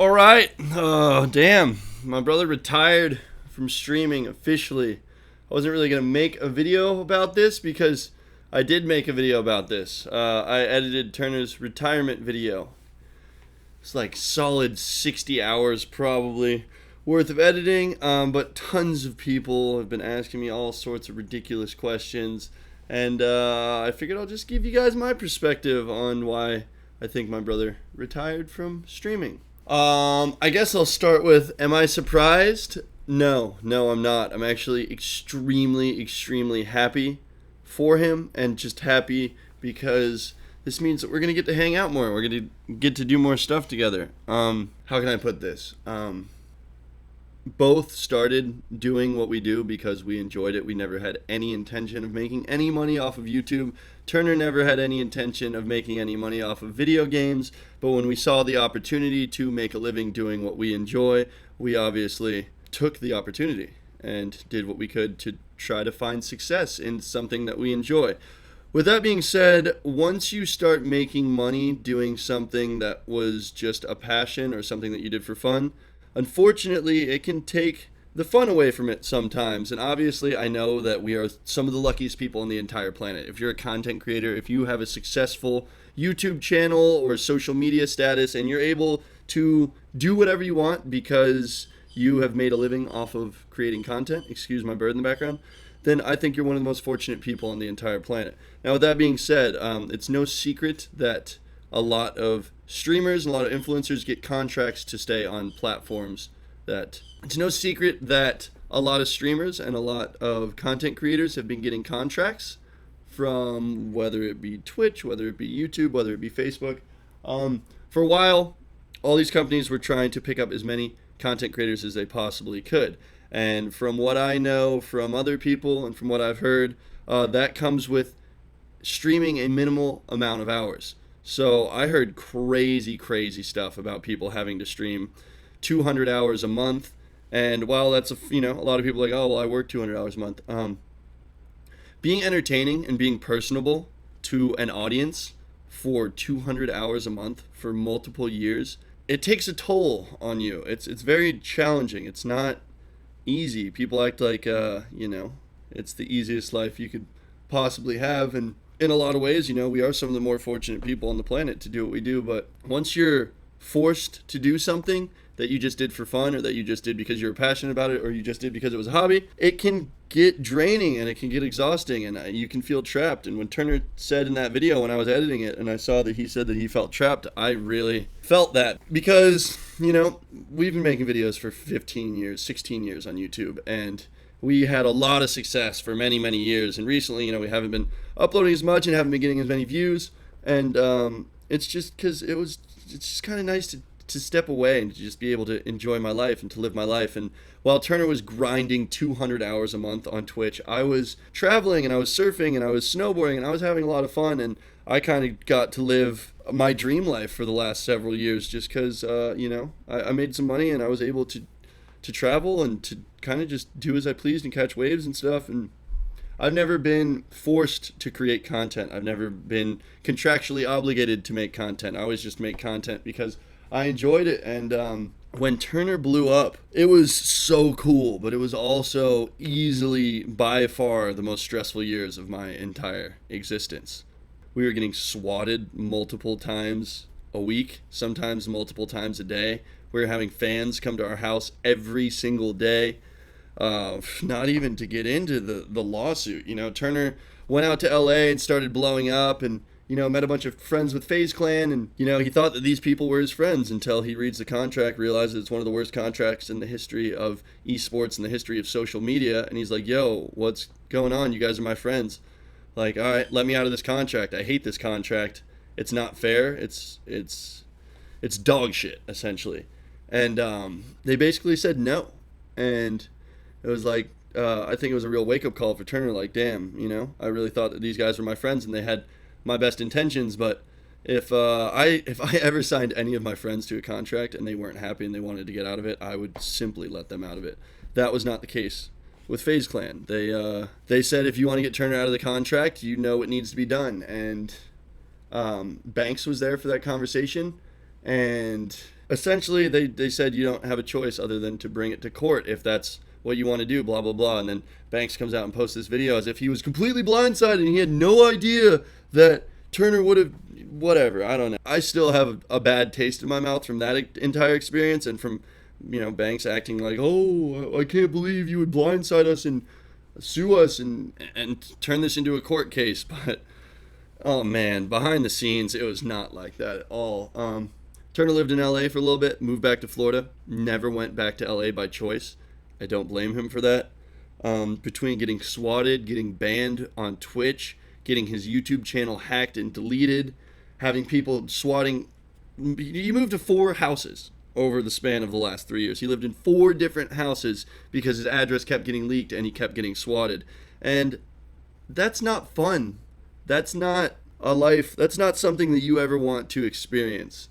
All right. Oh, damn. My brother retired from streaming officially. I wasn't really going to make a video about this because I did make a video about this. I edited Turner's retirement video. It's like solid 60 hours probably worth of editing, but tons of people have been asking me all sorts of ridiculous questions. And I figured I'll just give you guys my perspective on why I think my brother retired from streaming. I guess I'll start with, am I surprised? No, I'm not. I'm actually extremely happy for him, and just happy because this means that we're going to get to hang out more. We're going to get to do more stuff together. How can I put this? Both started doing what we do because we enjoyed it. We never had any intention of making any money off of YouTube. Turner never had any intention of making any money off of video games, but when we saw the opportunity to make a living doing what we enjoy, we obviously took the opportunity and did what we could to try to find success in something that we enjoy. With that being said, once you start making money doing something that was just a passion or something that you did for fun, unfortunately, it can take the fun away from it sometimes. And obviously, I know that we are some of the luckiest people on the entire planet. If you're a content creator, if you have a successful YouTube channel or social media status, and you're able to do whatever you want because you have made a living off of creating content, excuse my bird in the background, then I think you're one of the most fortunate people on the entire planet. Now, with that being said, it's no secret that a lot of streamers and a lot of influencers get contracts to stay on platforms that... It's no secret that a lot of streamers and a lot of content creators have been getting contracts from whether it be Twitch, whether it be YouTube, whether it be Facebook. For a while, all these companies were trying to pick up as many content creators as they possibly could. And from what I know from other people and from what I've heard, that comes with streaming a minimal amount of hours. So I heard crazy stuff about people having to stream 200 hours a month. And while that's, a lot of people are like, oh, well, I work 200 hours a month. Being entertaining and being personable to an audience for 200 hours a month for multiple years, it takes a toll on you. It's very challenging. It's not easy. People act like, it's the easiest life you could possibly have. And in a lot of ways, we are some of the more fortunate people on the planet to do what we do. But once you're forced to do something that you just did for fun, or that you just did because you were passionate about it, or you just did because it was a hobby, it can get draining and it can get exhausting, and you can feel trapped. And when Turner said in that video when I was editing it, and I saw that he said that he felt trapped, I really felt that, because we've been making videos for 15 years, 16 years on YouTube, and we had a lot of success for many years. And recently, we haven't been uploading as much and haven't been getting as many views, and it's just because it's just kind of nice to step away and to just be able to enjoy my life and to live my life. And while Turner was grinding 200 hours a month on Twitch, I was traveling and I was surfing and I was snowboarding and I was having a lot of fun, and I kind of got to live my dream life for the last several years just because, I made some money and I was able to travel and to kind of just do as I pleased and catch waves and stuff. And I've never been forced to create content. I've never been contractually obligated to make content. I always just make content because I enjoyed it. And when Turner blew up, it was so cool, but it was also easily by far the most stressful years of my entire existence. We were getting swatted multiple times a week, sometimes multiple times a day. We were having fans come to our house every single day. Not even to get into the lawsuit. Turner went out to LA and started blowing up, and met a bunch of friends with FaZe Clan, and he thought that these people were his friends until he reads the contract, realizes it's one of the worst contracts in the history of esports and the history of social media, and he's like, yo, what's going on? You guys are my friends. Like, all right, let me out of this contract. I hate this contract. It's not fair. It's dog shit, essentially. And they basically said no. And it was like, I think it was a real wake-up call for Turner, like, damn, I really thought that these guys were my friends and they had my best intentions, but if I ever signed any of my friends to a contract and they weren't happy and they wanted to get out of it, I would simply let them out of it. That was not the case with FaZe Clan. They said if you want to get Turner out of the contract, what needs to be done. And Banks was there for that conversation, And essentially they said you don't have a choice other than to bring it to court if that's what you want to do, blah blah blah. And then Banks comes out and posts this video as if he was completely blindsided and he had no idea that Turner would have, whatever, I don't know. I still have a bad taste in my mouth from that entire experience, and from Banks acting like, oh, I can't believe you would blindside us and sue us and turn this into a court case. But oh man, behind the scenes it was not like that at all. Turner lived in LA for a little bit, moved back to Florida, never went back to LA by choice. I don't blame him for that. Between getting swatted, getting banned on Twitch, getting his YouTube channel hacked and deleted, having people swatting. He moved to 4 houses over the span of the last 3 years. He lived in 4 different houses because his address kept getting leaked and he kept getting swatted. And that's not fun. That's not a life. That's not something that you ever want to experience.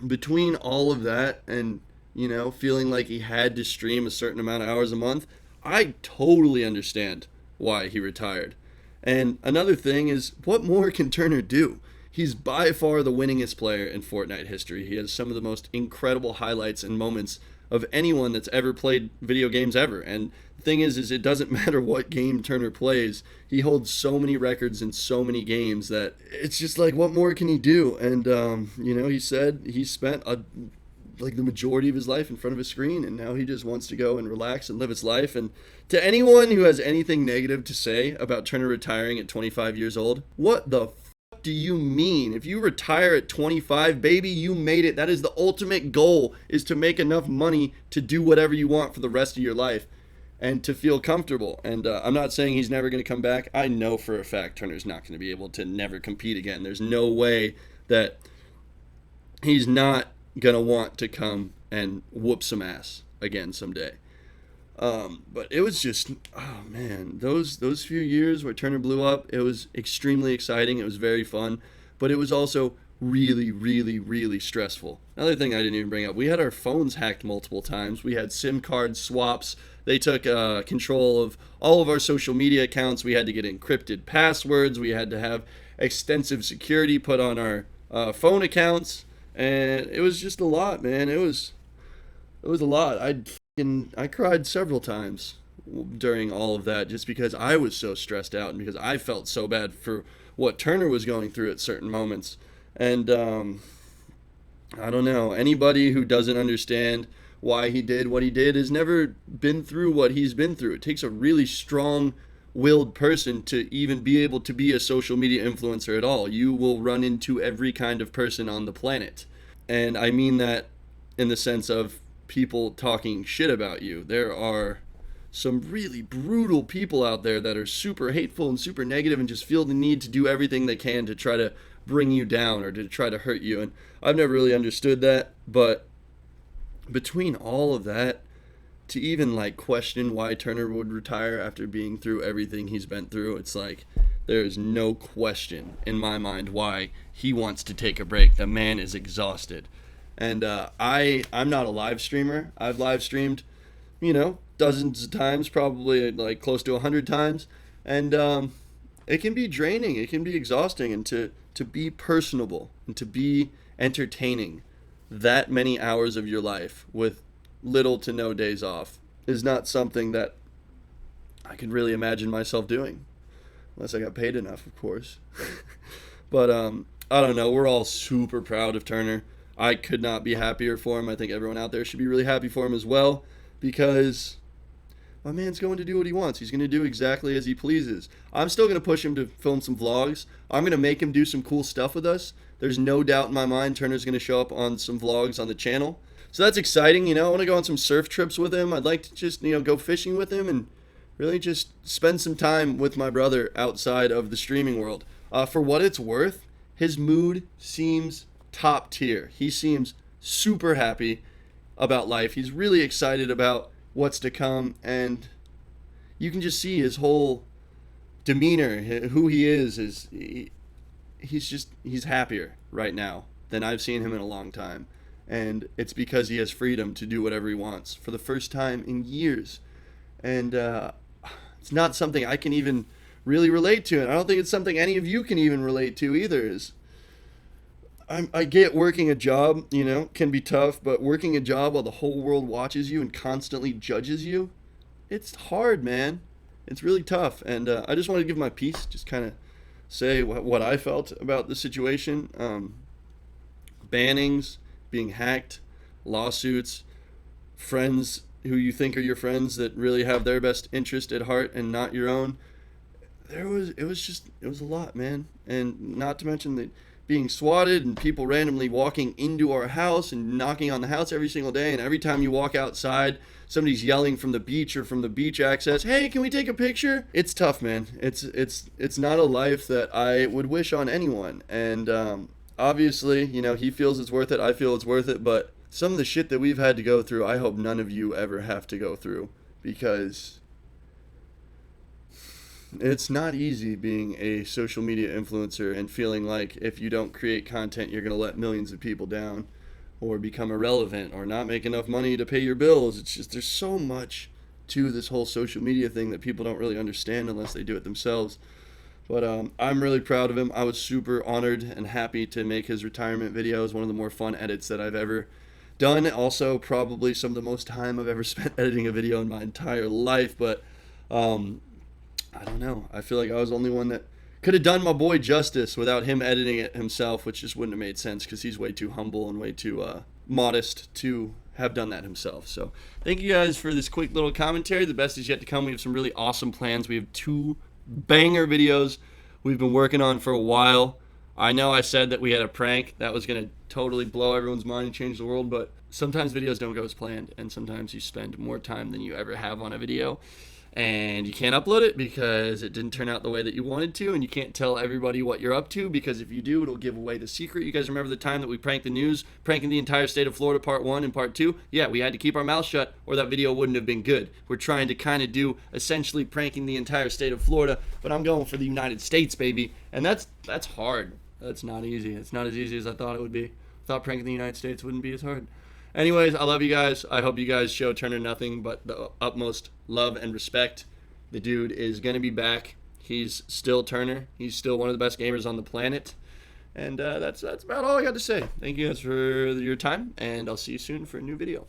Between all of that and, feeling like he had to stream a certain amount of hours a month, I totally understand why he retired. And another thing is, what more can Turner do? He's by far the winningest player in Fortnite history. He has some of the most incredible highlights and moments of anyone that's ever played video games ever. And the thing is it doesn't matter what game Turner plays. He holds so many records in so many games that it's just like, what more can he do? And, he said he spent the majority of his life in front of a screen, and now he just wants to go and relax and live his life. And to anyone who has anything negative to say about Turner retiring at 25 years old, what the do you mean? If you retire at 25, baby, you made it. That is the ultimate goal, is to make enough money to do whatever you want for the rest of your life and to feel comfortable. And I'm not saying he's never going to come back. I know for a fact Turner's not going to be able to never compete again. There's no way that he's not going to want to come and whoop some ass again someday. But it was just, oh man, those few years where Turner blew up, it was extremely exciting. It was very fun, but it was also really, really, really stressful. Another thing I didn't even bring up, we had our phones hacked multiple times. We had SIM card swaps. They took control of all of our social media accounts. We had to get encrypted passwords. We had to have extensive security put on our phone accounts, and it was just a lot, man. It was a lot. I cried several times during all of that just because I was so stressed out and because I felt so bad for what Turner was going through at certain moments. And I don't know, anybody who doesn't understand why he did what he did has never been through what he's been through. It takes a really strong-willed person to even be able to be a social media influencer at all. You will run into every kind of person on the planet. And I mean that in the sense of people talking shit about you. There are some really brutal people out there that are super hateful and super negative and just feel the need to do everything they can to try to bring you down or to try to hurt you. And I've never really understood that, but between all of that, to even question why Turner would retire after being through everything he's been through, it's like there is no question in my mind why he wants to take a break. The man is exhausted. And I'm not a live streamer. I've live streamed, dozens of times, probably close to 100 times. And it can be draining. It can be exhausting. And to be personable and to be entertaining that many hours of your life with little to no days off is not something that I could really imagine myself doing. Unless I got paid enough, of course. But I don't know. We're all super proud of Turner. I could not be happier for him. I think everyone out there should be really happy for him as well, because my man's going to do what he wants. He's going to do exactly as he pleases. I'm still going to push him to film some vlogs. I'm going to make him do some cool stuff with us. There's no doubt in my mind Turner's going to show up on some vlogs on the channel. So that's exciting. I want to go on some surf trips with him. I'd like to just, go fishing with him and really just spend some time with my brother outside of the streaming world. For what it's worth, his mood seems top tier. He seems super happy about life. He's really excited about what's to come, and you can just see his whole demeanor, who he is he's happier right now than I've seen him in a long time. And it's because he has freedom to do whatever he wants for the first time in years. And it's not something I can even really relate to, and I don't think it's something any of you can even relate to either. I get working a job, you know, can be tough, but working a job while the whole world watches you and constantly judges you, it's hard, man. It's really tough. And I just wanted to give my piece, just kind of say what I felt about the situation. Bannings, being hacked, lawsuits, friends who you think are your friends that really have their best interest at heart and not your own. It was a lot, man. And not to mention that being swatted and people randomly walking into our house and knocking on the house every single day, and every time you walk outside somebody's yelling from the beach or from the beach access, hey, can we take a picture? It's tough, man. It's not a life that I would wish on anyone. And obviously, you know, he feels it's worth it, I feel it's worth it, but some of the shit that we've had to go through, I hope none of you ever have to go through, because it's not easy being a social media influencer and feeling like if you don't create content, you're going to let millions of people down or become irrelevant or not make enough money to pay your bills. It's just, there's so much to this whole social media thing that people don't really understand unless they do it themselves. But I'm really proud of him. I was super honored and happy to make his retirement video. It was one of the more fun edits that I've ever done. Also, probably some of the most time I've ever spent editing a video in my entire life. But I don't know. I feel like I was the only one that could have done my boy justice without him editing it himself, which just wouldn't have made sense because he's way too humble and way too modest to have done that himself. So thank you guys for this quick little commentary. The best is yet to come. We have some really awesome plans. We have 2 banger videos we've been working on for a while. I know I said that we had a prank that was going to totally blow everyone's mind and change the world, but sometimes videos don't go as planned, and sometimes you spend more time than you ever have on a video, and you can't upload it because it didn't turn out the way that you wanted to, and you can't tell everybody what you're up to, because if you do, it'll give away the secret. You guys remember the time that we pranked the news, pranking the entire state of Florida, part 1 and part 2? Yeah, we had to keep our mouth shut or that video wouldn't have been good. We're trying to kind of do essentially pranking the entire state of Florida, but I'm going for the United States, baby, and that's hard. That's not easy. It's not as easy as I thought it would be. I thought pranking the United States wouldn't be as hard. Anyways, I love you guys. I hope you guys show Turner nothing but the utmost love and respect. The dude is going to be back. He's still Turner. He's still one of the best gamers on the planet. And that's about all I got to say. Thank you guys for your time, and I'll see you soon for a new video.